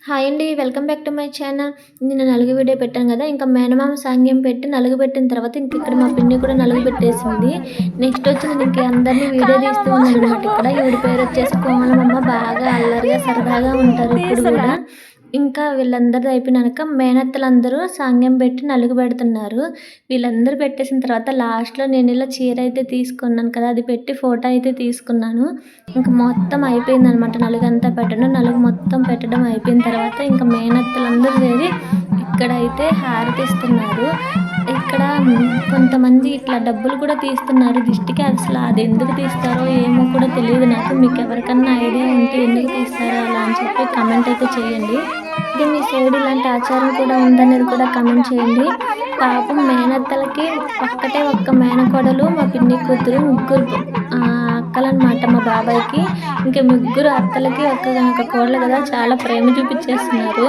Hi అండి. Welcome back to my channel. నిన్న నలుగు వీడియో పెట్టాను కదా! ఇంకా మేనమామ సాంగ్యం పెట్టి నలుగు పెట్టిన తర్వాత ఇక్కడ మా పిన్ని కూడా నలుగు పెట్టేసింది. నెక్స్ట్ వచ్చి నేను ఇంక అందరిని వీడియో తీస్తూ ఉన్నాననమాట. ఇక్కడ ఈవిడ పేరు వచ్చేసి కోమలమ్మ. బాగా అల్లరిగా సరదాగా ఉంటారు ఇప్పుడు కూడా. ఇంకా వీళ్ళందరిది అయిపోయినాక మేనత్తలందరూ సాంగ్యం పెట్టి నలుగు పెడుతున్నారు. వీళ్ళందరూ పెట్టేసిన తర్వాత లాస్ట్‌లో నేను ఇలా చీర అయితే తీసుకున్నాను కదా! అది పెట్టి ఫోటో అయితే తీసుకున్నాను. ఇంక మొత్తం అయిపోయిందనమాట నలుగంతా పెట్టడం. నలుగు మొత్తం పెట్టడం అయిపోయిన తర్వాత ఇంక మేనత్తలందరూ చేరి ఇక్కడైతే హారతిస్తున్నారు. ఇక్కడ కొంతమంది ఇట్లా డబ్బులు కూడా తీస్తున్నారు దిష్టికి. అసలు అది ఎందుకు తీస్తారో ఏమో కూడా తెలియదు నాకు. మీకు ఎవరికన్నా ఐడియా ఉంటే ఎందుకు తీస్తారో అలా అని చెప్పి కామెంట్ అయితే చేయండి. ఇది మీ సైడ్ ఇలాంటి ఆచారం కూడా ఉందనేది కూడా కామెంట్ చేయండి. పాపం మేనత్తలకి ఒక్కటే ఒక్క మేనకోడలు, మా పిన్ని కూతురు, ముగ్గురు అక్కలన్నమాట మా బాబాయ్‌కి. ఇంక ముగ్గురు అత్తలకి ఒక్క కోడలు కదా! చాలా ప్రేమ చూపించేస్తున్నారు.